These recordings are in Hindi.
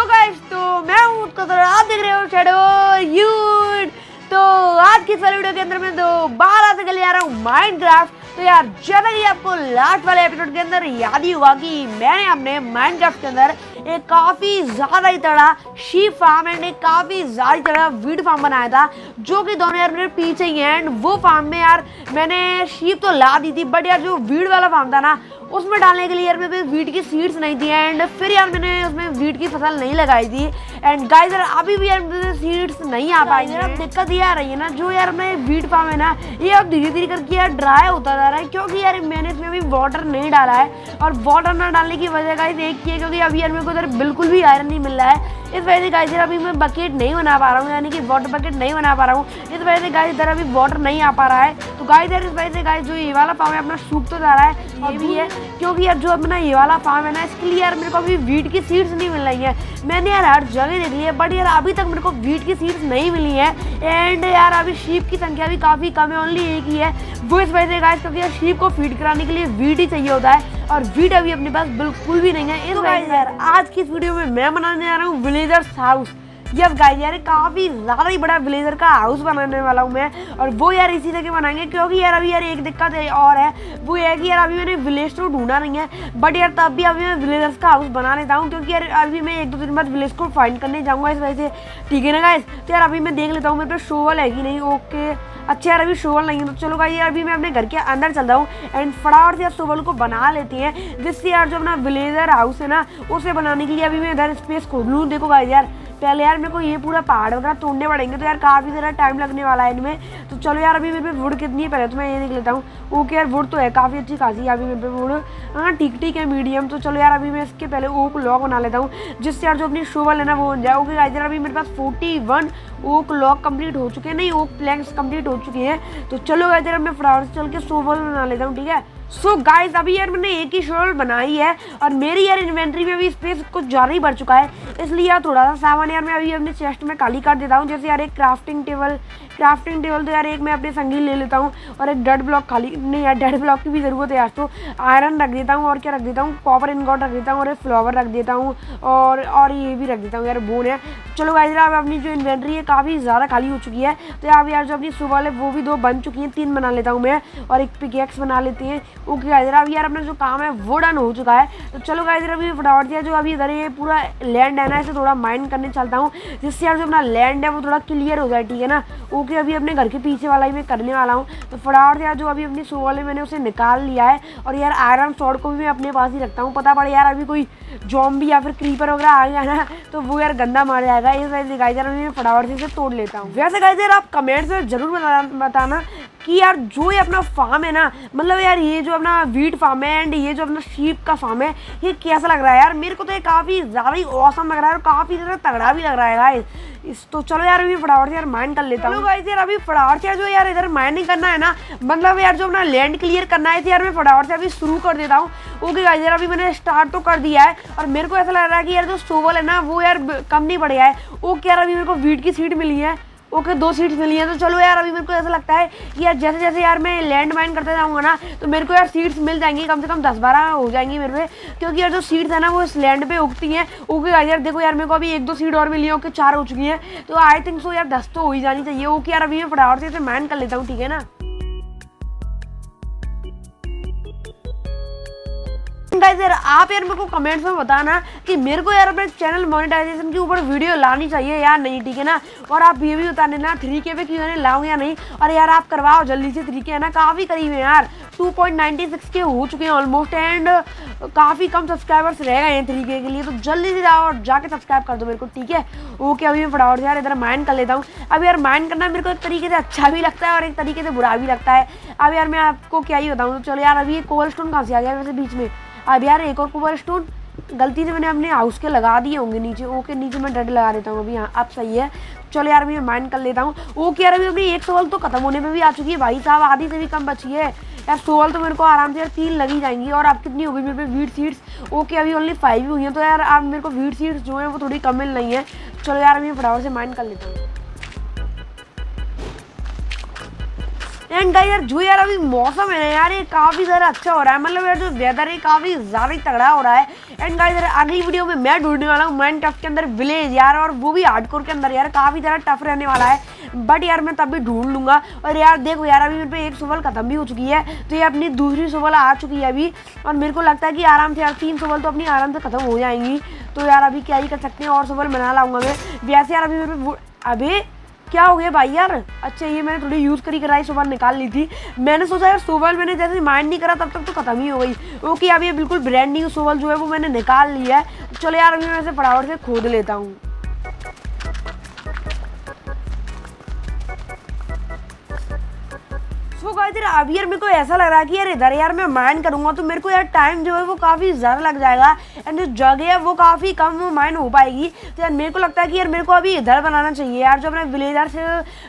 गाइस, तो मैं हूँ तो आप देख रहे हो शैडो यूड। तो आज की इस वाली वीडियो के अंदर मैं दोबारा से ले आ रहा हूँ माइनक्राफ्ट। तो यार जैसा कि आपको लास्ट वाले एपिसोड के अंदर याद ही हुआ कि मैंने अपने माइनक्राफ्ट के अंदर एक काफ़ी ज़्यादा ही तड़ा शीप फार्म एंड एक काफ़ी ज़्यादा तड़ा वीड फार्म बनाया था, जो कि दोनों यार मेरे पीछे ही हैं। एंड वो फार्म में यार मैंने शीप तो ला दी थी, बट यार जो वीड वाला फार्म था ना, उसमें डालने के लिए यार मेरे वीट की सीड्स नहीं थी। एंड फिर यार मैंने उसमें वीट की फसल नहीं लगाई थी। एंड गाइस यार अभी भी यार मेरे सीड्स नहीं आ पाई है। अब दिक्कत ये आ रही है ना, जो यार अपने वीट फार्म है ना, ये अब धीरे धीरे करके यार ड्राई होता जा रहा है, क्योंकि यार मैंने इसमें अभी वाटर नहीं डाला है। और वाटर ना डालने की वजह गाइस एक ही है, क्योंकि अभी यार मेरे को इधर बिल्कुल भी आयरन नहीं मिल रहा है। इस वजह से गाइस यार अभी मैं बकेट नहीं बना पा रहा हूँ, यानी कि वाटर बकेट नहीं बना पा रहा हूँ। इस वजह से गाइस इधर अभी वाटर नहीं आ पा रहा है। तो गाइस यार इस वजह से गाइस जो ये वाला फार्म है अपना सूख तो जा रहा है। ये भी है क्योंकि यार जो अपना ये वाला फार्म है ना, इसके लिए यार मेरे को अभी वीट की सीड्स नहीं मिल रही है। मैंने यार हर जगह देख ली है, बट यार अभी तक मेरे को वीट की सीड्स नहीं मिली है। एंड यार अभी शीप की संख्या भी काफ़ी कम है, ओनली एक ही है। वो इस वजह से गाइस क्योंकि यार शीप को फीड कराने के लिए वीट ही चाहिए होता है, और वीट अभी अपने पास बिल्कुल भी नहीं है। इस वजह से यार आज की इस वीडियो में मैं बनाने जा रहा हूँ विलेजर्स हाउस। यस गाइस यार काफ़ी ज़्यादा ही बड़ा विलेजर का हाउस बनाने वाला हूँ मैं, और वो यार इसी तरह के बनाएंगे। क्योंकि यार अभी यार एक दिक्कत और है, वो ये है कि यार अभी मैंने विलेज तो ढूंढा नहीं है, बट यार तब भी अभी मैं विलेजर्स का हाउस बना लेता हूँ, क्योंकि यार अभी मैं 1-2 दिन बाद विलेज को फाइंड करने जाऊँगा। इस वजह से ठीक है ना गाइस। तो यार अभी मैं देख लेता हूँ मेरे पे शोवल है कि नहीं। ओके अच्छा यार अभी शोवल नहीं है, तो चलो गाइस यार अभी मैं अपने घर के अंदर चलता हूँ एंड फटाफट से यार शोवल को बना लेते हैं, जिससे यार जो अपना विलेजर हाउस है ना, उसे बनाने के लिए अभी मैं इधर स्पेस खोद लूँ। देखो गाइस यार पहले यार मेरे को ये पूरा पहाड़ वगैरह तोड़ने पड़ेंगे, तो यार काफ़ी ज़्यादा टाइम लगने वाला है इनमें। तो चलो यार अभी मेरे पे वुड कितनी है पहले तो मैं ये देख लेता हूँ। ओके यार वुड तो है काफ़ी अच्छी खासी अभी मेरे पे वुड, हाँ ठीक ठीक है मीडियम। तो चलो यार अभी मैं इसके पहले ओक लॉक बना लेता हूँ, जिससे यार जो अपनी शोवल है ना वो बन जाए। ओके गाइस यार अभी मेरे पास 41 ओक लॉक कंप्लीट हो चुके हैं, नहीं ओक प्लैंक्स कंप्लीट हो चुके हैं। तो चलो गाइस यार मैं फटाफट से चल के शोवल बना लेता हूँ, ठीक है। सो गाइस अभी यार मैंने एक ही शोवल बनाई है, और मेरी यार इन्वेंट्री में भी स्पेस कुछ ज़्यादा ही बढ़ चुका है, इसलिए यार थोड़ा सा सामान यार मैं अभी अपने चेस्ट में खाली कर देता हूँ। जैसे यार एक क्राफ्टिंग टेबल तो यार एक मैं अपने संगी ले लेता हूँ, और एक डेड ब्लॉक खाली नहीं यार डेड ब्लॉक की भी ज़रूरत है यार। तो आयरन रख देता हूँ, और क्या रख देता हूँ, कॉपर इनगॉट रख देता हूँ, और एक फ्लावर रख देता हूँ, और ये भी रख देता हूँ यार बोन है। चलो गाइस यार अपनी जो इन्वेंट्री है काफ़ी ज़्यादा खाली हो चुकी है। तो यार यार जो अपनी शोवल है वो भी 2 बन चुकी हैं, 3 बना लेता हूँ मैं, और एक पिकेक्स बना लेते हैं। ओके गाइस यार अभी यार अपना जो काम है वो डन हो चुका है। तो चलो गाइस यार अभी फटाफट से जो अभी इधर ये पूरा लैंड है ना, इसे थोड़ा माइन करने चलता हूँ, जिससे यार जो अपना लैंड है वो थोड़ा क्लियर हो जाए, ठीक है ना। ओके अभी अपने घर के पीछे वाला ही मैं करने वाला हूँ। तो फटाफट से यार जो अभी अपनी शोवल है मैंने उसे निकाल लिया है, और यार आयरन स्वॉर्ड को भी मैं अपने पास ही रखता हूँ। पता पड़े यार अभी कोई ज़ॉम्बी या फिर क्रीपर वगैरह आ गया ना, तो वो यार गंदा मार जाएगा। इस वजह से गाइस यार मैं फटाफट से इसे तोड़ लेता हूँ। वैसे गाइस यार आप कमेंट्स में ज़रूर बताना कि यार जो ये अपना फार्म है ना, मतलब यार ये जो अपना वीट फार्म है एंड ये जो अपना शीप का फार्म है, ये कैसा लग रहा है यार। मेरे को तो ये काफ़ी ज़्यादा ही ऑसम लग रहा है, और काफ़ी ज़्यादा तगड़ा भी लग रहा है गाइस। तो चलो यार अभी फटाफट से यार माइन कर लेता हूँ। गाइस यार अभी फटाफट से जो यार इधर माइनिंग करना है ना, मतलब यार जो अपना लैंड क्लियर करना है, तो यार मैं फटाफट से अभी शुरू कर देता हूँ। ओके गाइस यार अभी मैंने स्टार्ट तो कर दिया है, और मेरे को ऐसा लग रहा है कि यार जो शोवल है ना वो यार कम नहीं पड़ गया है। ओके यार अभी मेरे को वीट की सीट मिली है। ओके 2 सीट्स मिली हैं। तो चलो यार अभी मेरे को ऐसा लगता है कि यार जैसे जैसे यार मैं लैंड माइन करते जाऊँगा ना, तो मेरे को यार सीट्स मिल जाएंगी, कम से कम 10-12 हो जाएंगी मेरे पे, क्योंकि यार जो सीट्स है ना वो इस लैंड पे उगती हैं। ओके यार देखो यार मेरे को अभी 1-2 सीट और मिली है। ओके 4 हो चुकी हैं, तो आई थिंक सो यार 10 तो हो ही जानी चाहिए। ओके यार अभी मैं फटाफट से इसे माइन कर लेता हूँ, ठीक है ना। गाइस यार आप यार मेरे को कमेंट्स में बताना कि मेरे को यार अपने चैनल मोनेटाइजेशन के ऊपर वीडियो लानी चाहिए या नहीं, ठीक है ना। और आप ये भी बता देना 3K पे क्यों लाऊं या नहीं, और यार आप करवाओ जल्दी से। 3K है ना काफ़ी करीब है यार, 2.96K हो चुके हैं ऑलमोस्ट, एंड काफ़ी कम सब्सक्राइबर्स रह गए हैं 3K के लिए। तो जल्दी से जाओ और जाके सब्सक्राइब कर दो मेरे को, ठीक है। ओके अभी मैं फटाफट से यार इधर माइन कर लेता हूँ। अब यार माइन करना मेरे को एक तरीके से अच्छा भी लगता है और एक तरीके से बुरा भी लगता है। अब यार मैं आपको क्या ही बताऊँ। तो चलो यार अभी कोबल स्टोन कहाँ से आ गया वैसे बीच में। अब यार एक और कोबल स्टोन गलती से मैंने अपने हाउस के लगा दिए होंगे नीचे। ओके नीचे मैं डेड लगा देता हूँ अभी। हाँ अब सही है। चलो यार अभी मैं माइन कर लेता हूँ। ओके यार अभी अपनी एक शोवल तो खत्म होने में भी आ चुकी है भाई साहब, आधी से भी कम बची है यार शोवल। तो मेरे को आराम से यार 3 लगी जाएंगी। और आप कितनी होगी मेरे पे वीट सीड्स। ओके अभी ओनली 5 ही हुई हैं, तो यार आप मेरे को वीट सीड्स जो है वो थोड़ी कम मिल रही है। चलो यार अभी फटाफट से माइन कर लेता हूँ। एंड गाइस यार जो यार अभी मौसम है ना यार ये काफ़ी ज़्यादा अच्छा हो रहा है, मतलब यार जो वेदर है काफ़ी ज़्यादा ही तगड़ा हो रहा है। एंड गाइस यार अगली वीडियो में मैं ढूंढने वाला हूँ माइनक्राफ्ट के अंदर विलेज यार, और वो भी हार्डकोर के अंदर यार, काफ़ी ज़्यादा टफ रहने वाला है, बट यार मैं तब भी ढूंढ लूँगा। और यार देखो यार अभी मेरे पे एक सोवल खत्म भी हो चुकी है, तो ये अपनी दूसरी सोवल आ चुकी है अभी, और मेरे को लगता है कि आराम से यार 3 सोवल तो अपनी आराम से खत्म हो जाएंगी। तो यार अभी क्या ही कर सकते हैं, और सोवल बना लाऊंगा मैं वैसे यार। अभी मेरे पे अभी क्या हो गया भाई यार, अच्छा ये मैंने थोड़ी यूज़ करी कराई सोवल निकाल ली थी, मैंने सोचा यार सोवल मैंने जैसे माइंड नहीं करा तब तक तो खत्म ही हो गई। ओके अभी ये बिल्कुल ब्रांड न्यू सोवल जो है वो मैंने निकाल लिया है। चलो यार अभी मैं इसे फटाफट से खोद लेता हूँ। गाइस यार अभी यार मेरे को ऐसा लग रहा है कि यार इधर यार मैं माइन करूंगा तो मेरे को यार टाइम जो है वो काफ़ी ज़्यादा लग जाएगा, एंड जो जगह है वो काफ़ी कम माइन हो पाएगी। तो यार मेरे को लगता है कि यार मेरे को अभी इधर बनाना चाहिए यार, जो अपना विलेजर्स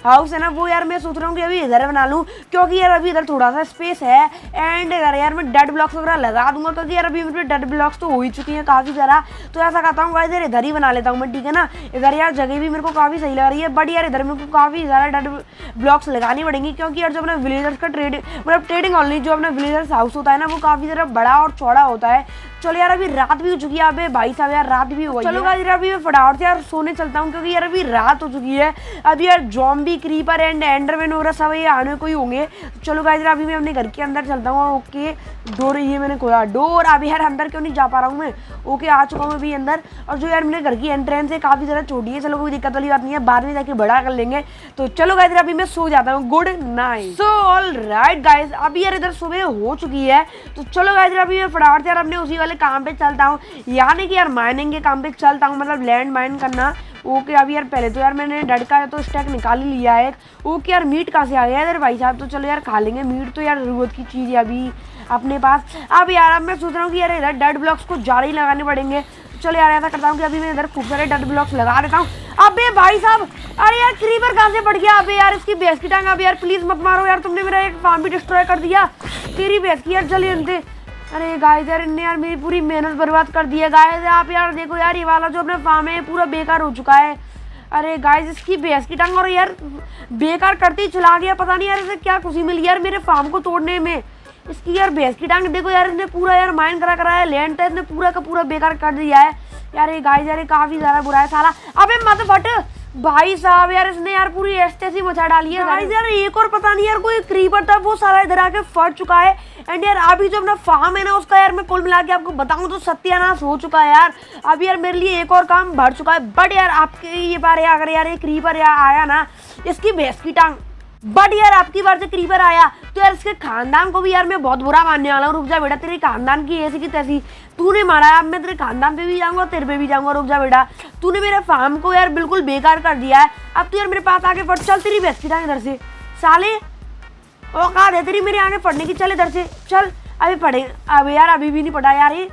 हाउस है ना वो यार मैं सोच रहा हूँ कि अभी इधर बना लूँ, क्योंकि यार अभी इधर थोड़ा सा स्पेस है। एंड इधर यार मैं डेड ब्लॉक्स वगैरह लगा दूंगा, क्योंकि यार अभी मेरे डेड ब्लॉक्स तो हो ही चुकी हैं काफ़ी ज़्यादा। तो ऐसा करता हूँ गाइस यार इधर ही बना लेता हूँ मैं, ठीक है ना। इधर यार जगह भी मेरे को काफ़ी सही लग रही है, बट यार इधर मेरे को काफ़ी ज़्यादा डेड ब्लॉक्स लगानी पड़ेंगी, क्योंकि यार जो अपना विलेजर्स का ट्रेडिंग ऑनली जो अपना विलेजर्स हाउस होता है ना वो काफी ज़्यादा बड़ा और चौड़ा होता है। चलो यार अभी रात भी हो चुकी है, अबे भाई साहब यार रात भी हो गई है। चलो गाइस अभी मैं फटाफट से यार सोने चलता हूँ, क्योंकि यार अभी रात हो चुकी है। अभी यार ज़ॉम्बी क्रीपर एंड एंडरमैन वगैरह सब ये आने को ही होंगे। तो चलो गाइस अभी मैं अपने घर के अंदर चलता हूँ। ओके डोर ये मैंने खोला, डोर अभी यार अंदर क्यों नहीं जा पा रहा हूँ मैं। ओके आ चुका हूँ अभी अंदर, और जो यार मेरे घर की एंट्रेंस है काफ़ी ज़्यादा छोटी है। चलो कोई दिक्कत वाली बात नहीं है, बाद में जाके बड़ा कर लेंगे। तो चलो गाइस अभी मैं सो जाता हूँ, good night. So all right guys अभी यार इधर सुबह हो चुकी है, तो चलो गाइस अभी मैं फटाफट से यार अपने उसी वाले काम पे चलता हूँ, यानी कि यार माइनिंग के काम पे चलता हूँ, मतलब लैंड माइन करना। ओके अभी यार पहले तो यार मैंने डेड का तो स्टैक निकाल ही लिया है। ओके यार मीट कहाँ से आ गया इधर भाई साहब, तो चलो यार खा लेंगे मीट, तो यार ज़रूरत की चीज़ है अभी अपने पास। अब यार अब मैं सोच रहा हूँ कि यार इधर डेड ब्लॉक्स को ज़्यादा ही लगाने पड़ेंगे। चलो यार ऐसा करता हूँ कि अभी मैं इधर खूब सारे डेड ब्लॉक्स लगा देता हूँ। अबे भाई साहब अरे यार क्रीपर कहाँ से पड़ गया, अबे यार इसकी भैंस की टांग, अबे यार प्लीज़ मत मारो यार, तुमने मेरा एक फार्म भी डिस्ट्रॉय कर दिया, तेरी भैंस की यार चलिए इनसे। अरे गाइस यार इनने यार मेरी पूरी मेहनत बर्बाद कर दी है। गाइस आप यार देखो यार ये वाला जो अपना फार्म है पूरा बेकार हो चुका है। अरे गाइस इसकी भैंस की टांग और यार बेकार करते ही चला गया, पता नहीं यार इसे क्या खुशी मिली यार मेरे फार्म को तोड़ने में। इसकी यार भैंस की टांग देखो यार, इसने पूरा यार माइन करा है, लैंड था इसने पूरा का पूरा बेकार कर दिया है यार। ये गाइस यार काफ़ी ज़्यादा बुरा है साला। अबे मत फट भाई साहब यार इसने यार पूरी एस्टेसी मचा डाली है। गाइस यार एक और पता नहीं यार कोई क्रीपर था वो सारा इधर आके फट चुका है। एंड यार अभी जो अपना फार्म है ना उसका यार मैं कुल मिला के आपको बताऊं तो सत्यानाश हो चुका है यार। अभी यार मेरे लिए एक और काम बढ़ चुका है, बट यार आपके ये बार अगर यार ये क्रीपर यार आया ना, इसकी भैंस की टांग, बट यार आपकी बार से क्रीपर आया तो यार इसके खानदान को भी यार मैं बहुत बुरा मानने वाला हूँ। रुक जा बेटा, तेरे खानदान की ऐसी की तैसी तूने मारा है, अब मैं तेरे खानदान पे भी जाऊंगा, तेरे पे भी जाऊंगा। रुक जा बेटा, तूने मेरे फार्म को यार बिल्कुल बेकार कर दिया है, अब तू यार मेरे पास आके फट। चल तेरी भैंस की टांग इधर से साले, औकात है तेरी मेरे आगे पढ़ने की, चल इधर से चल। अभी पढ़े, अब यार अभी भी नहीं पढ़ा यार ये,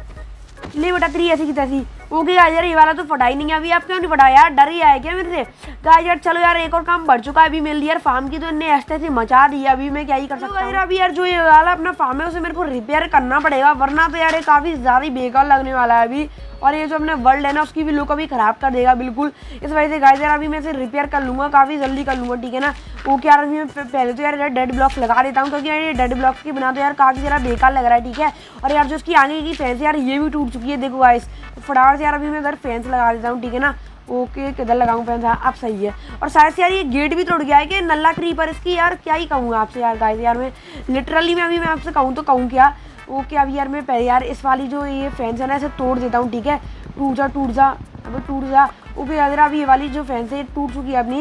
ले बेटा तेरी ऐसी की तैसी। ओके गाइस यार ये वाला तो फटा ही नहीं है अभी, आप क्यों नहीं फटा यार, डर ही आया क्या मेरे से। गाइस यार चलो यार एक और काम बढ़ चुका है अभी मेरे लिए यार फार्म की, तो इनने ऐसे से मचा दी है, अभी मैं क्या ही कर सकता हूँ। अभी यार जो ये वाला अपना फार्म है उसे मेरे को रिपेयर करना पड़ेगा, वरना तो यार ये काफ़ी ज़्यादा बेकार लगने वाला है अभी, और ये जो अपने वर्ल्ड है ना उसकी भी लुक अभी ख़राब कर देगा बिल्कुल। इस वजह से गाइस यार अभी मैं इसे रिपेयर कर लूँगा, काफ़ी जल्दी कर लूँगा, ठीक है ना। ओके यार अभी मैं पहले तो यार डेड ब्लॉक्स लगा देता हूँ, क्योंकि यार ये डेड ब्लॉक्स के बिना तो यार काफ़ी ज़्यादा बेकार लग रहा है, ठीक है। और यार जो उसकी आगे की फेंस यार ये भी टूट चुकी है, देखो गाइस। फटाफट से यार अभी मैं इधर फेंस लगा देता हूँ, ठीक है ना। ओके किधर लगाऊँ फेंस, हाँ अब सही है। और शायद से यार ये गेट भी तोड़ गया है कि नल्ला क्रीपर इसकी, यार क्या ही कहूँगा आपसे यार गाइस, यार मैं लिटरली मैं आपसे कहूँ तो कहूँ क्या। ओके अभी यार मैं पहले यार इस वाली जो ये फेंस है ना इसे तोड़ देता हूँ, ठीक है। टूट जा अबे टूट जा। ओके यार अभी ये वाली जो फेंस है टूट चुकी है अपनी,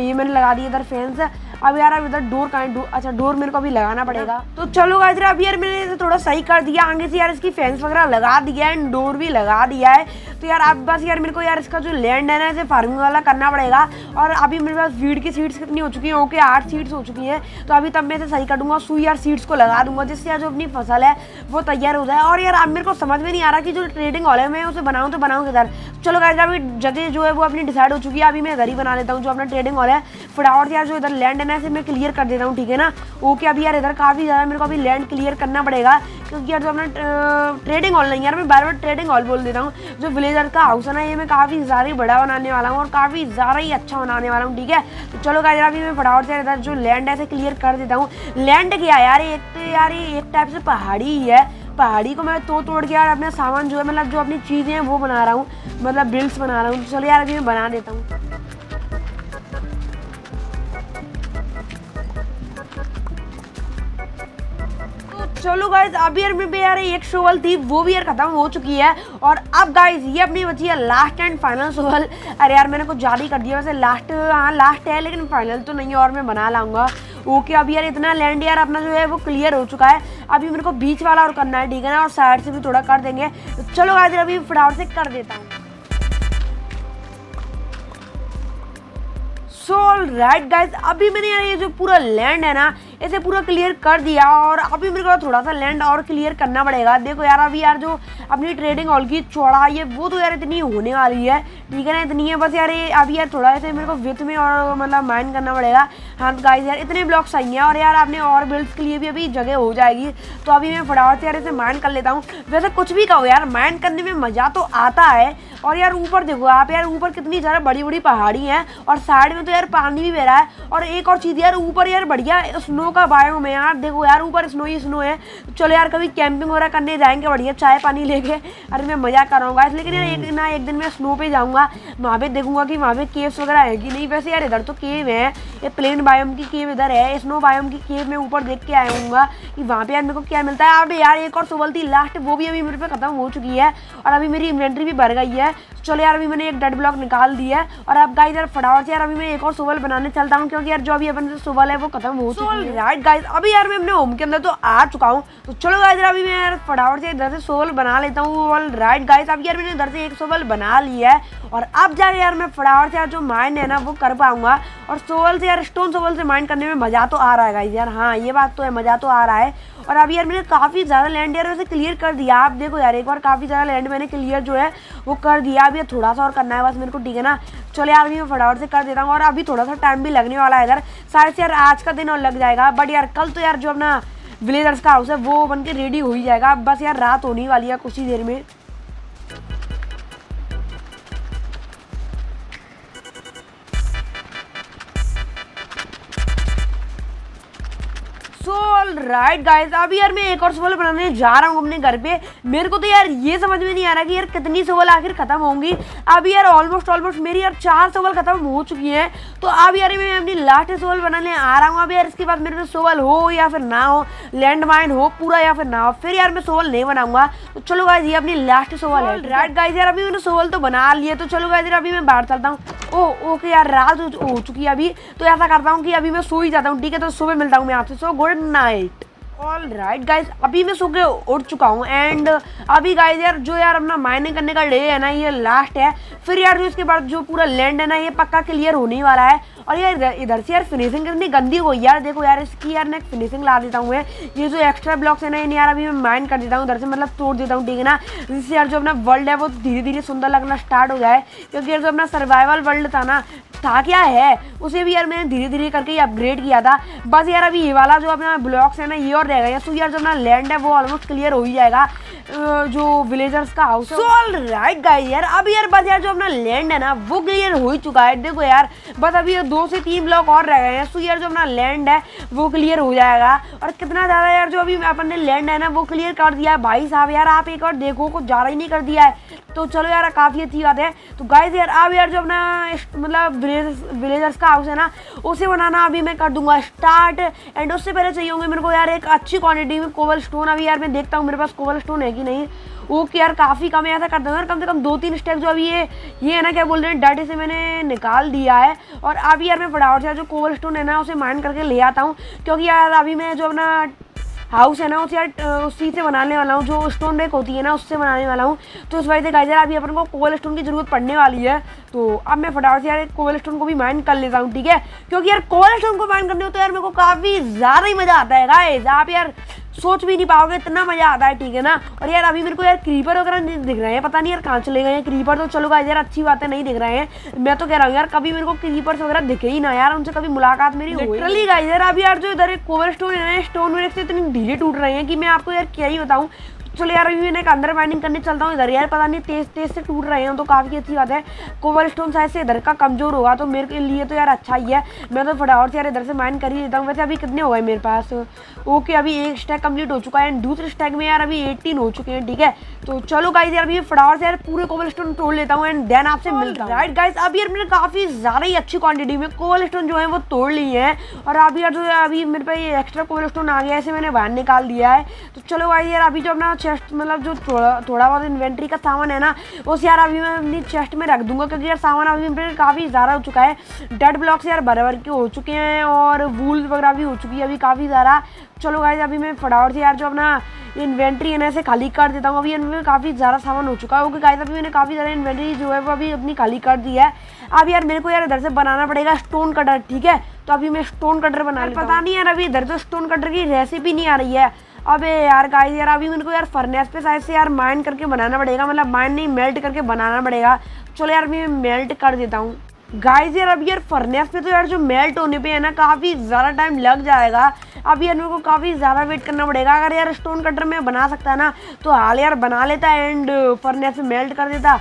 ये मैंने लगा दी इधर फेंस। अब यार अब इधर डोर कहाँ है, अच्छा डोर मेरे को अभी लगाना पड़ेगा। तो चलो गाइस अभी यार मैंने इसे थोड़ा सही कर दिया, आगे से यार इसकी फेंस वगैरह लगा दिया है एंड डोर भी लगा दिया है। तो यार अब बस यार मेरे को यार इसका जो लैंड है ना इसे फार्मिंग वाला करना पड़ेगा। और अभी मेरे पास वीड की सीड्स कितनी हो चुकी हैं, ओके 8 सीड्स हो चुकी हैं। तो अभी तब मैं इसे सही कर दूंगा, सुई यार सीड्स को लगा दूंगा, जिससे यार जो अपनी फसल है वो तैयार हो जाए। और यार अब मेरे को समझ में नहीं आ रहा कि जो ट्रेडिंग हॉल है मैं उसे बनाऊँ तो बनाऊँ किधर। चलो गाइस अभी जगह जो है वो अपनी डिसाइड हो चुकी है। अभी मैं घर ही बना लेता हूँ जो अपना ट्रेडिंग हॉल है। फटाफट यार जो इधर लैंड है ना इसे मैं क्लियर कर देता हूँ, ठीक है ना। ओके अभी यार इधर काफ़ी ज़्यादा मेरे को अभी लैंड क्लियर करना पड़ेगा, क्योंकि यार जो अपना ट्रेडिंग हॉल नहीं यार, मैं बार बार ट्रेडिंग हॉल बोल देता हूँ। जो विलेजर का हाउस है ना ये मैं काफ़ी ज़्यादा बड़ा बनाने वाला हूँ और काफ़ी ज़्यादा ही अच्छा बनाने वाला हूँ, ठीक है। तो चलो गाइस अभी मैं फटाफट से इधर जो लैंड है इसे क्लियर कर देता हूँ। लैंड क्या है यार, एक तो यार ये एक टाइप से पहाड़ी ही है। पहाड़ी को मैं तोड़ के यार अपना सामान जो है मतलब जो अपनी चीज़ें हैं वो बना रहा हूँ, मतलब बिल्ड्स बना रहा हूँ। तो चलो यार अभी मैं बना देता हूँ। चलो गाइस अभी यार मेरे पे यार एक शोवल थी वो भी यार खत्म हो चुकी है। और अब गाइस ये अपनी बची है लास्ट एंड फाइनल शोवल। अरे यार मैंने कुछ ज़्यादा ही कर दिया वैसे, लास्ट हाँ लास्ट है लेकिन फाइनल तो नहीं है और मैं बना लाऊंगा। ओके अभी यार इतना लैंड यार अपना जो है वो क्लियर हो चुका है। अभी मेरे को बीच वाला और करना है, ठीक है ना, और साइड से भी थोड़ा कर देंगे। तो चलो गाइस अभी फटाफट से कर देता हूँ। सो राइट गाइस अभी मैंने यार ये जो पूरा लैंड है ना इसे पूरा क्लियर कर दिया और अभी मेरे को थोड़ा सा लैंड और क्लियर करना पड़ेगा। देखो यार अभी यार जो अपनी ट्रेडिंग हॉल की चौड़ाई है वो तो यार इतनी होने वाली है, ठीक है ना, इतनी है बस यार। ये अभी यार थोड़ा सा मेरे को विथ में और मतलब माइन करना पड़ेगा। हाँ गाइस यार इतने ब्लॉक्स आई हैं और यार आपने और बिल्ड्स के लिए भी अभी जगह हो जाएगी। तो अभी मैं फटाफट से यार इसे माइन कर लेता हूँ। वैसे कुछ भी कहो यार माइन करने में मज़ा तो आता है। और यार ऊपर देखो आप यार, ऊपर कितनी ज़्यादा बड़ी बड़ी पहाड़ी हैं और साइड में तो यार पानी भी बह रहा है। और एक और चीज़ यार ऊपर यार बढ़िया स्नो का बायोम है यार, देखो यार ऊपर स्नो ही स्नो है। तो चलो यार कभी कैंपिंग वगैरह करने जाएंगे बढ़िया चाय पानी लेके। अरे मैं मज़ा कर रहा हूँ, लेकिन यार एक दिन मैं स्नो पे जाऊँगा, वहाँ पे देखूंगा कि वहाँ पे केव्स वगैरह है कि नहीं। वैसे यार इधर तो केव है, ये प्लेन बायोम की केव इधर है, स्नो बायोम की केव मैं ऊपर देख के आऊँगा कि वहाँ पे यार मेरे को क्या मिलता है। अब यार एक और शोवल थी लास्ट, वो भी अभी मेरे पे खत्म हो चुकी है और अभी मेरी इन्वेंट्री भी भर गई है। चलो यार अभी मैंने एक डेड ब्लॉक निकाल दिया है और अब गाइस यार फटाफट से यार अभी मैं एक और शोवल बनाने चलता हूँ, क्योंकि यार जो अभी अपन शोवल है वो खत्म हो चुकी है। राइट गाइस अभी यार मैं अपने होम के अंदर तो आ चुका हूँ। तो चलो गाइस यार अभी मैं यार फटाफट से इधर से शोवल बना लेता हूँ। ऑल राइट गाइस अभी यार मैंने इधर से एक शोवल बना लिया है और अब जाके यार मैं फटाफट से यार जो माइन है ना वो कर पाऊंगा। और शोवल से यार स्टोन शोवल से माइन करने में मज़ा तो आ रहा है गाइस यार, हाँ ये बात तो है, मज़ा तो आ रहा है। और अभी यार मैंने काफ़ी ज़्यादा लैंड यार वैसे क्लियर कर दिया। आप देखो यार एक बार काफ़ी ज़्यादा लैंड मैंने क्लियर जो है वो कर दिया। अभी थोड़ा सा और करना है बस मेरे को, ठीक है ना। चलो यार अभी मैं फटाफट से कर देता हूँ और अभी थोड़ा सा टाइम भी लगने वाला है इधर, शायद से यार आज का दिन और लग जाएगा। बट यार कल तो यार जो अपना विलेजर्स का हाउस है वो बन के रेडी हो ही जाएगा। बस यार रात होने वाली है कुछ ही देर में। राइट गाइस अभी यार मैं एक और शोवल बनाने जा रहा हूँ अपने घर पे। मेरे को तो यार ये समझ में नहीं आ रहा कि यार कितनी शोवल आखिर खत्म होंगी। अभी यार ऑलमोस्ट मेरी यार 4 शोवल खत्म हो चुकी हैं। तो अब यार मैं अपनी लास्ट शोवल बनाने आ रहा हूँ। अब यार इसके बाद मेरे पे शोवल हो या फिर ना हो, लैंड माइन हो पूरा या फिर ना हो, फिर यार मैं शोवल नहीं बनाऊंगा। तो चलो गाइस ये अपनी लास्ट शोवल है। राइट गाइस यार अभी मैंने शोवल तो बना लिए। तो चलो गाइस यार अभी मैं बाहर चलता हूँ। ओके यार रात हो चुकी है अभी, तो ऐसा करता हूँ कि अभी मैं सो ही जाता हूँ, ठीक है। तो सुबह मिलता हूँ मैं आपसे। So good night. All right guys अभी मैं सो के उठ चुका हूँ एंड अभी गाइज यार जो यार अपना माइनिंग करने का डे है ना ये लास्ट है। फिर यार जो इसके बाद जो पूरा लैंड है ना ये पक्का क्लियर होने वाला है। और यार इधर से यार फिनिशिंग कितनी गंदी हो यार, देखो यार इसकी यार मैं फिनिशिंग ला देता हूँ। ये जो एक्स्ट्रा ब्लॉक्स है ना इन यार अभी मैं माइन कर देता हूँ इधर से, मतलब तोड़ देता हूँ, ठीक है ना। जिससे यार जो अपना वर्ल्ड है वो धीरे धीरे सुंदर लगना स्टार्ट हो जाए। क्योंकि यार जो अपना सर्वाइवल वर्ल्ड था क्या है उसे भी यार मैंने धीरे धीरे करके ही अपग्रेड किया था। बस यार अभी ये वाला जो अपना ब्लॉक्स है ना ये और रह गया। तो यार जो अपना लैंड है वो ऑलमोस्ट क्लियर हो ही जाएगा, जो विलेजर्स का हाउस है। ऑल राइट गाइस यार अब यार बस यार जो अपना लैंड है ना वो क्लियर हो ही चुका है। देखो यार बस अभी 2 से 3 ब्लॉक और रह गए हैं। तो यार जो अपना लैंड है वो क्लियर हो जाएगा। और कितना ज़्यादा यार जो अभी अपन ने लैंड है ना वो क्लियर कर दिया है भाई साहब। यार आप एक और देखो कुछ ज़्यादा ही नहीं कर दिया है। तो चलो यार काफ़ी अच्छी बात है। तो गाइस यार अब यार जो अपना मतलब विलेजर्स का हाउस है ना उसे बनाना अभी मैं कर दूंगा स्टार्ट। एंड उससे पहले चाहिए होंगे मेरे को यार एक अच्छी क्वांटिटी में कोबल स्टोन। अभी यार मैं देखता हूँ मेरे पास कोबल स्टोन है कि नहीं। ओके यार काफ़ी कम है, ऐसा कर दूँगा कम से कम 2-3 स्टैक जो अभी ये है ना क्या बोल रहे हैं डाटे से मैंने निकाल दिया है। और अभी यार मैं फटाफट से जो कोबल स्टोन है ना उसे माइन करके ले आता हूँ। क्योंकि यार अभी मैं जो अपना हाउस है ना उसे यार उसी से बनाने वाला हूँ, जो स्टोन ब्रेक होती है ना उससे बनाने वाला हूँ। तो इस वजह से गाइस यार अभी अपन को कोबल स्टोन की जरूरत पड़ने वाली है। तो अब मैं फटाफट से यार कोबल स्टोन को भी माइन कर लेता हूँ, ठीक है। क्योंकि यार कोबल स्टोन को माइन करने हो तो यार मेरे को काफ़ी ज़्यादा ही मज़ा आता है गाइस। आप यार सोच भी नहीं पाओगे, इतना मजा आता है, ठीक है ना। और यार अभी मेरे को यार क्रीपर वगैरह नहीं दिख रहे हैं, पता नहीं यार कहाँ चले गए हैं क्रीपर। तो चलो गाइस यार अच्छी बात है, नहीं दिख रहे हैं। मैं तो कह रहा हूँ यार कभी मेरे को क्रीपर्स वगैरह दिखे ही ना यार, उनसे कभी मुलाकात मेरी लिटरली गाइस यार। अभी यार जो इधर एक कोबल स्टोन है, स्टोन मेरे से इतनी ढीले टूट रहे हैं कि मैं आपको यार क्या ही बताऊँ। चलो यार अभी मैं एक अंदर माइनिंग करने चलता हूँ इधर। यार पता नहीं तेज तेज से टूट रहे हैं, तो काफ़ी अच्छी बात है। कोबल स्टोन शायद से इधर का कमजोर होगा, तो मेरे लिए तो यार अच्छा ही है। मैं तो फटाफट से यार इधर से माइन कर ही लेता हूँ। वैसे अभी कितने हो गए मेरे पास? ओके अभी एक स्टैक कंप्लीट हो चुका है एंड दूसरे स्टैक में यार अभी 18 हो चुके हैं, ठीक है। तो चलो गाइस यार अभी फटाफट से यार पूरे कोबल स्टोन तोड़ लेता हूँ एंड देन आपसे मिलता हूँ। राइट गाइस अभी यार मैंने काफ़ी ज़्यादा ही अच्छी क्वांटिटी में कोबल स्टोन जो है वो तोड़ ली है। और अभी यार जो है अभी मेरे पे एक्स्ट्रा कोबल स्टोन आ गया, ऐसे मैंने बाहर निकाल दिया है। तो चलो गाइस यार अभी जो अपना चेस्ट मतलब जो थोड़ा बहुत इन्वेंट्री का सामान है ना, उस यार अभी मैं अपनी चेस्ट में रख दूंगा, क्योंकि यार सामान अभी मेरे काफ़ी ज़्यादा हो चुका है। डेड ब्लॉक्स यार भर के हो चुके हैं और वूल वगैरह भी हो चुकी है अभी काफ़ी ज़्यादा। चलो गाइस अभी मैं फटाफट से यार जो अपना इन्वेंट्री है ना इसे खाली कर देता हूँ। अभी इनमें काफ़ी ज़्यादा सामान हो चुका है। ओके गाइस अभी मैंने काफ़ी ज़्यादा इन्वेंट्री जो है वो अभी अपनी खाली कर दी है। अब यार मेरे को यार इधर से बनाना पड़ेगा स्टोन कटर, ठीक है। तो अभी मैं स्टोन कटर बना लेता हूँ। पता नहीं यार अभी इधर तो स्टोन कटर की रेसिपी नहीं आ रही है। अबे यार गाइस यार अभी मेरे को यार फर्नेस पे साइड से यार माइन करके बनाना पड़ेगा, मतलब माइन नहीं मेल्ट करके बनाना पड़ेगा। चलो यार मैं मेल्ट कर देता हूँ गाइस। यार अभी यार फर्नेस पे तो यार जो मेल्ट होने पे है ना काफ़ी ज़्यादा टाइम लग जाएगा। अभी यार मेरे को काफ़ी ज़्यादा वेट करना पड़ेगा। अगर यार स्टोन कटर में बना सकता है ना तो हाल यार बना लेता एंड फर्नेस में मेल्ट कर देता।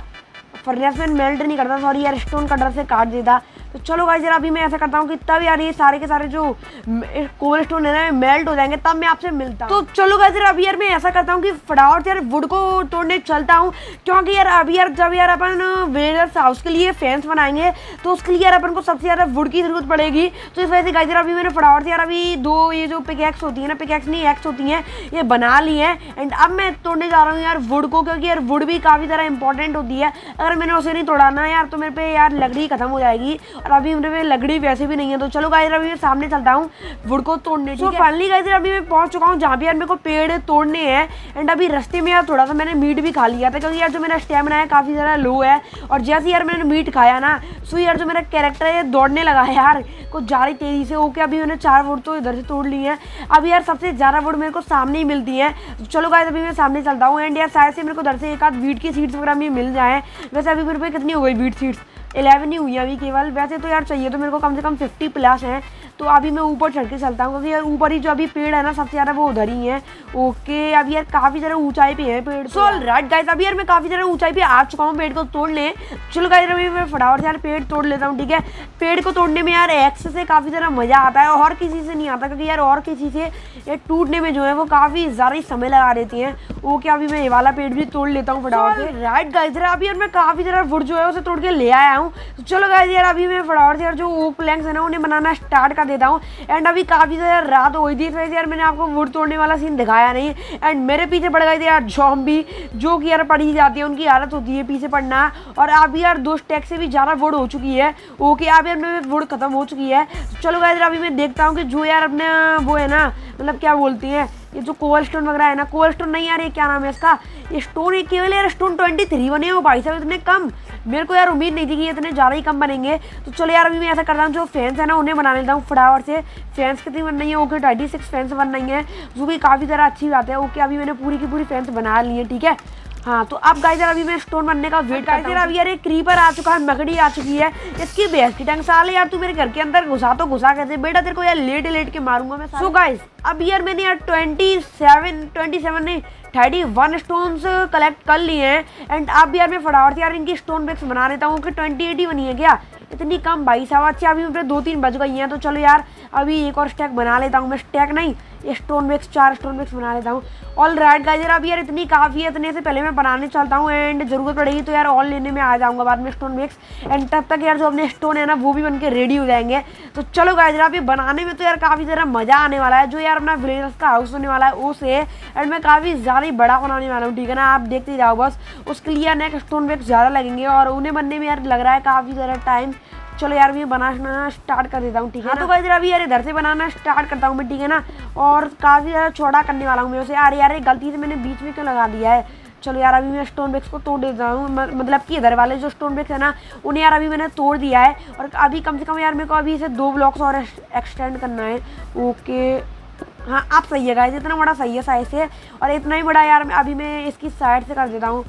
फर्नेस में मेल्ट नहीं करता, सॉरी यार स्टोन कटर से काट देता। तो चलो गाइस यार अभी मैं ऐसा करता हूँ कि तब यार ये सारे के सारे जो कोबल स्टोन है ना मेल्ट हो जाएंगे, तब मैं आपसे मिलता हूँ। तो चलो गाइस यार अभी यार मैं ऐसा करता हूँ कि फटाफट से यार वुड को तोड़ने चलता हूँ, क्योंकि यार अभी यार जब यार अपन विलेजर्स हाउस के लिए फेंस बनाएंगे तो उसके लिए यार अपन को सबसे ज़्यादा वुड की जरूरत पड़ेगी। तो इस वजह से गाइस यार अभी मैंने फटाफट से यार अभी दो ये जो पिकैक्स होती है ना, पिकैक्स नहीं एक्स होती हैं, ये बना ली है एंड अब मैं तोड़ने जा रहा हूँ यार वुड को, क्योंकि यार वुड भी काफ़ी ज़्यादा इंपॉर्टेंट होती है। अगर मैंने उसे नहीं तोड़ा ना यार तो मेरे पे यार लकड़ी खत्म हो जाएगी, और अभी मेरे पे लकड़ी वैसे भी नहीं है। तो चलो गाइस अभी मैं सामने चलता हूँ वुड को तोड़ने। तो फाइनली गाइस अभी मैं पहुंच चुका हूँ जहाँ भी यार मेरे को पेड़ तोड़ने हैं एंड अभी रास्ते में यार थोड़ा सा मैंने मीट भी खा लिया था, क्योंकि यार जो मेरा स्टेमिना है काफ़ी ज़्यादा लो है। और जैसे यार मैंने मीट खाया ना सो यार जो मेरा कैरेक्टर है दौड़ने लगा है यार कुछ ज़्यादा तेज़ी से। ओके अभी मैंने 4 वुड तो इधर से तोड़ ली है। अभी यार सबसे ज़्यादा वुड मेरे को सामने ही मिलती है। चलो गाइस अभी मैं सामने चलता हूँ एंड यार शायद से मेरे को इधर से एक आध वीट की सीड्स वगैरह भी मिल जाए। वैसे अभी मेरे पे कितनी हो गई वीट सीड्स? 11 ही हुई है अभी केवल। वैसे तो यार चाहिए तो मेरे को कम से कम 50 प्लस हैं। तो अभी मैं ऊपर चढ़ के चलता हूँ, क्योंकि यार ऊपर ही जो अभी पेड़ है ना सबसे ज़्यादा वो उधर ही है। ओके अभी यार काफ़ी ज़्यादा ऊंचाई पे है पेड़। सो राइट गाइस अभी यार मैं काफ़ी ज़्यादा ऊंचाई पे आ चुका हूँ पेड़ को तोड़ने। चलो गाइस अभी मैं फटाफट से यार पेड़ तोड़ लेता हूँ, ठीक है। पेड़ को तोड़ने में यार एक्स से काफ़ी ज़्यादा मज़ा आता है, और किसी से नहीं आता, क्योंकि यार और किसी से ये टूटने में जो है वो काफ़ी ज़्यादा ही समय लगा देती हैं। ओके अभी मैं ये वाला पेड़ भी तोड़ लेता हूँ फटाफट से। राइट गाइस अभी यार मैं काफ़ी ज़्यादा वुड जो है उसे तोड़ के ले आया हूँ। तो चलो गाइस यार अभी मैं फटाफट से यार जो ओक प्लैंक्स है ना उन्हें बनाना स्टार्ट कर देता हूँ। एंड अभी काफ़ी ज़्यादा रात हो गई थी, इस वजह से यार मैंने आपको वुड तोड़ने वाला सीन दिखाया नहीं। एंड मेरे पीछे पड़ गए थे यार ज़ॉम्बी, जो कि यार पड़ी जाती है, उनकी हालत होती है पीछे पड़ना। और अभी यार 2 स्टैक से भी ज़्यादा वुड हो चुकी है। ओके अब यार मेरी वुड खत्म हो चुकी है। चलो गाइस अभी मैं देखता हूँ कि जो यार अपने वो है ना, मतलब क्या बोलती हैं ये जो कोबल स्टोन वगैरह है ना, कोबल स्टोन नहीं यार ये क्या नाम है इसका, ये स्टोन एक केवल यार स्टोन 23 बने हो भाई साहब, इतने कम। मेरे को यार उम्मीद नहीं थी कि ये इतने ज़्यादा ही कम बनेंगे। तो चलो यार अभी मैं ऐसा करता हूँ जो फैंस है ना उन्हें बना लेता हूँ फटाफट से। फैंस कितनी बन रही है? ओके 26 फैंस बन रही हैं, जो कि काफ़ी ज़्यादा अच्छी बात है। ओके अभी मैंने पूरी की पूरी फैंस बना ली है, ठीक है। हाँ तो अब गाइस यार अभी मैं स्टोन बनने का वेट करता हूँ। अभी यार एक क्रीपर आ चुका है, मकड़ी आ चुकी है, इसकी बेइज्जती ढंग साले यार तू मेरे घर के अंदर घुसा तो घुसा कैसे बेटा, तेरे को यार लेट के मारूंगा मैं। सो गाइस अब यार मैंने यार 27 नहीं 31 स्टोन्स कलेक्ट कर लिए हैं। एंड अब यार मैं फटाफट से यार इनकी स्टोन ब्रिक्स बना लेता हूँ कि 28 ही बनी है क्या, इतनी कम भाई साहब। अच्छा अभी मेरे 2-3 बज गई हैं। तो चलो यार अभी एक और स्टैक बना लेता हूँ मैं, स्टैक नहीं ये स्टोन ब्रिक्स, 4 स्टोन ब्रिक्स बना लेता हूँ। ऑल राइट गाइस यार अभी यार इतनी काफ़ी है, इतने से पहले मैं बनाने चलता हूँ एंड ज़रूरत पड़ेगी तो यार ऑल लेने में आ जाऊँगा बाद में स्टोन ब्रिक्स। एंड तब तक यार जो अपने स्टोन है ना वो भी बन के रेडी हो जाएंगे। तो चलो गाइस यार अभी बनाने में तो यार काफ़ी ज़्यादा मज़ा आने वाला है। जो यार अपना विलेजर्स का हाउस होने वाला है उसे, एंड मैं काफ़ी ज़्यादा ही बड़ा बनाने वाला हूँ, ठीक है ना। आप देखते जाओ बस, उसके लिए नेक्स्ट स्टोन ब्रिक्स ज़्यादा लगेंगे और उन्हें बनने में यार लग रहा है काफ़ी ज़्यादा टाइम। चलो यार मैं बनाना स्टार्ट कर देता हूँ, ठीक है। तो गाइस अभी यार इधर से बनाना स्टार्ट करता हूँ मैं, ठीक है ना। और काफ़ी ज़्यादा चौड़ा करने वाला हूँ मैं उसे। यार गलती से मैंने बीच में क्यों लगा दिया है। चलो यार अभी मैं स्टोन ब्रिक्स को तोड़ देता हूँ, मतलब कि इधर वाले जो स्टोन ब्रिक्स है ना उन्हें यार अभी मैंने तोड़ दिया है। और अभी कम से कम यार मेरे को अभी इसे 2 ब्लॉक्स और एक्सटेंड करना है। ओके हाँ अब सही है गाइस, इतना बड़ा सही है साइज से। और इतना ही बड़ा यार अभी मैं इसकी साइड से कर देता हूँ।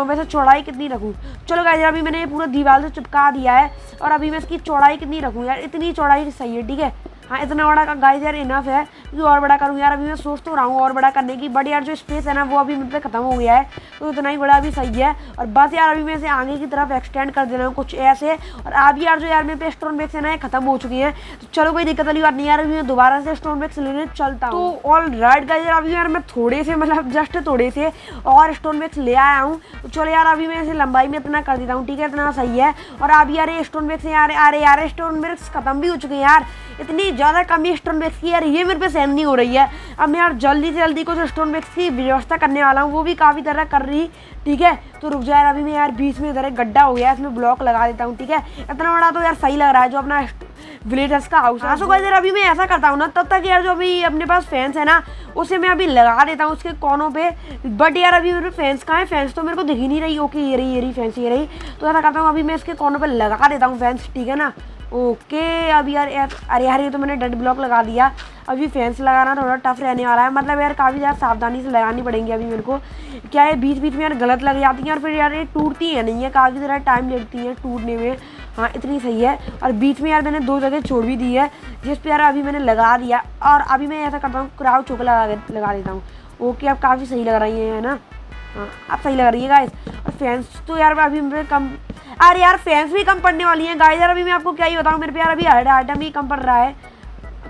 वैसे चौड़ाई कितनी रखूँ, चलो गाइस अभी मैंने पूरा दीवार से चिपका दिया है। और अभी मैं इसकी चौड़ाई कितनी रखूँ यार, इतनी चौड़ाई सही है, ठीक है। हाँ इतना बड़ा का गाइस यार इनफ है, क्योंकि और बड़ा करूँ यार। अभी मैं सोच तो रहा हूँ और बड़ा करने की, बट यार जो स्पेस है ना वो अभी मुझ पर खत्म हो गया है, तो इतना ही बड़ा अभी सही है। और बस यार अभी मैं इसे आगे की तरफ एक्सटेंड कर दे रहा हूँ कुछ ऐसे। और अभी यार जो यार मेरे पे स्टोन बैग्स है ना ये खत्म हो चुकी हैं, तो चलो कोई दिक्कत वाली बात नहीं यार, अभी मैं दोबारा से स्टोन बैग्स लेने चलता हूँ। तो ऑल राइट गाइस यार अभी यार मैं थोड़े से मतलब जस्ट थोड़े से और स्टोन बैग्स ले आया हूँ। तो चलो यार अभी मैं इसे लंबाई में इतना कर देता हूँ, ठीक है, इतना सही है। और अभी यार ये स्टोन बैग्स यार अरे यार स्टोन बैग्स खत्म भी हो चुके हैं यार, इतनी ज़्यादा कमी स्टोन बैग्स की यार, ये मेरे पे सहन नहीं हो रही है। अब मैं यार जल्दी से जल्दी कुछ स्टोन बैग्स की व्यवस्था करने वाला हूँ, वो भी काफ़ी तरह कर रही, ठीक है। तो रुक जाए यार, अभी मैं यार बीच में इधर एक गड्ढा हो गया है, इसमें ब्लॉक लगा देता हूँ, ठीक है। इतना बड़ा तो यार सही लग रहा है जो अपना विलेजर्स का हाउस है। सो गाइस यार अभी मैं ऐसा करता हूँ ना, तब तक यार जो अभी अपने पास फैंस है ना उसे मैं अभी लगा देता हूँ उसके कोनों पे। बट यार अभी मेरे फैंस कहाँ है, फैंस तो मेरे को दिख ही नहीं रही। ओके ये रही फैंस, ये रही। तो ऐसा करता हूँ अभी मैं इसके कोनों पे लगा देता हूँ फैंस, ठीक है ना। ओके अभी यार अरे यार ये तो मैंने डेड ब्लॉक लगा दिया। अभी फैंस लगाना थोड़ा टफ रहने वाला है, मतलब यार काफ़ी ज़्यादा सावधानी से लगानी पड़ेंगी अभी मेरे को। क्या है बीच बीच में यार गलत लग जाती हैं और फिर यार ये टूटती है नहीं है, काफ़ी ज़्यादा टाइम लगती है टूटने में। हाँ इतनी सही है। और बीच में यार मैंने 2 जगह छोड़ भी दी है जिस पर यार अभी मैंने लगा दिया। और अभी मैं ऐसा करता हूँ क्राउच चौक लगा देता हूँ। ओके अब काफ़ी सही लग रही है ना। हाँ अब सही लग रही है गाइस। और फैंस तो यार अभी मेरे कम, अरे यार फैंस भी कम पड़ने वाली हैं गाइस। यार अभी मैं आपको क्या ही बताऊँ, मेरे पे यार अभी आइटम ही कम पड़ रहा है।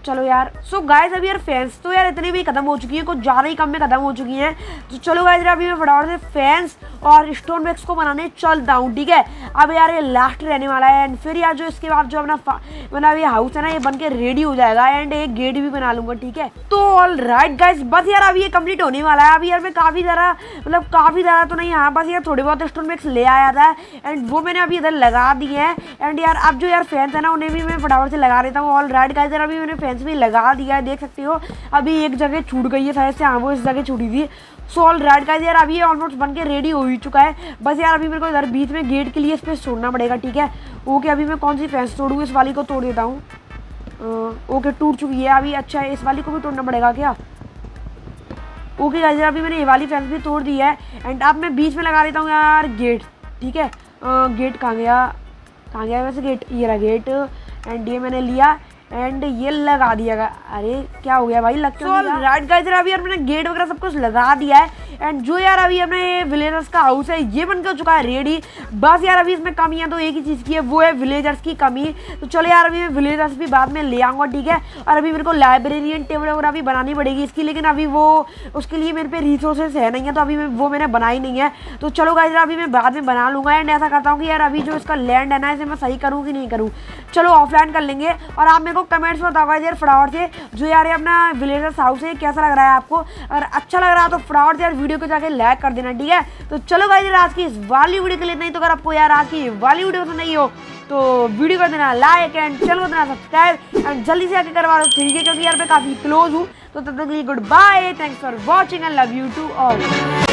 चलो यार सो गाइस अभी यार फैंस तो यार इतनी भी खत्म हो चुकी है, कुछ ज़्यादा ही कम में खत्म हो चुकी हैं। तो चलो गाइस अभी मैं फटाफट से फैंस और स्टोन बैग्स को बनाने चलता हूँ, ठीक है। अब यार ये लास्ट रहने वाला है एंड फिर यार जो इसके बाद जो अपना ये हाउस है ना ये बन के रेडी हो जाएगा एंड एक गेट भी बना लूँगा, ठीक है। तो ऑल राइट गाइस बस यार अभी ये कंप्लीट होने वाला है। अभी यार मैं काफ़ी ज़्यादा तो नहीं, हाँ बस यार थोड़े बहुत स्टोन बैग्स ले आया था एंड वो मैंने अभी इधर लगा दिए हैं। एंड यार अब जो यार फैंस है ना उन्हें भी मैं फटाफट से लगा देता हूँ। ऑल राइट गाइस यार अभी मैंने फैंस भी लगा दिया है, देख सकते हो। अभी एक जगह छूट गई है शायद से, हाँ वो इस जगह छूटी थी। सो ऑल राइट गाइस यार अभी ये ऑलमोस्ट बन के रेडी हो ही चुका है। बस यार अभी मेरे को इधर बीच में गेट के लिए स्पेस छोड़ना पड़ेगा, ठीक है। ओके अभी मैं कौन सी फैंस तोड़ूँ, इस वाली को तोड़ देता हूँ। ओके टूट चुकी है अभी, अच्छा है इस वाली को भी तोड़ना पड़ेगा क्या। ओके गाइस यार अभी मैंने ये वाली फैंस भी तोड़ दी है एंड अब मैं बीच में लगा देता हूँ यार गेट, ठीक है। गेट कहाँ गया वैसे गेट, ये रहा गेट। एंड ये मैंने लिया एंड ये लगा दिया। अरे क्या हो गया भाई, लग क्यों नहीं रहा। राइट गाइस अभी यार मैंने गेट वगैरह सब कुछ लगा दिया है एंड जो यार अभी अपने विलेजर्स का हाउस है ये बन कर चुका है रेडी। बस यार अभी इसमें कमी है तो एक ही चीज़ की है, वो है विलेजर्स की कमी। तो चलो यार अभी मैं विलेजर्स भी बाद में ले आऊँगा, ठीक है। और अभी मेरे को लाइब्रेरियन टेबल वगैरह भी बनानी पड़ेगी इसकी, लेकिन अभी वो उसके लिए मेरे पे रिसोर्सेज है नहीं है, तो अभी वो मैंने बनाई नहीं है। तो चलो गाइस अभी मैं बाद में बना लूँगा एंड ऐसा करता हूँ कि यार अभी जो इसका लैंड है ना इसे मैं सही करूँ कि नहीं करूँ, चलो ऑफलाइन कर लेंगे। और आप मेरे को कमेंट्स में बताओ यार फटाफट से जो यार ये अपना विलेजर्स हाउस है कैसा लग रहा है आपको। अगर अच्छा लग रहा है तो फटाफट से यार वीडियो को जाके लाइक कर देना, ठीक है। तो चलो गाइस यार आज की इस वाली वीडियो के लिए नहीं, तो अगर आपको यार आज की वाली वीडियो पसंद नहीं हो तो वीडियो कर देना लाइक एंड चैनल को देना सब्सक्राइब एंड जल्दी से आके करवा दो, ठीक है, क्योंकि यार मैं काफ़ी क्लोज हूँ। तो तब तक के लिए good bye, thanks for watching and love you to all.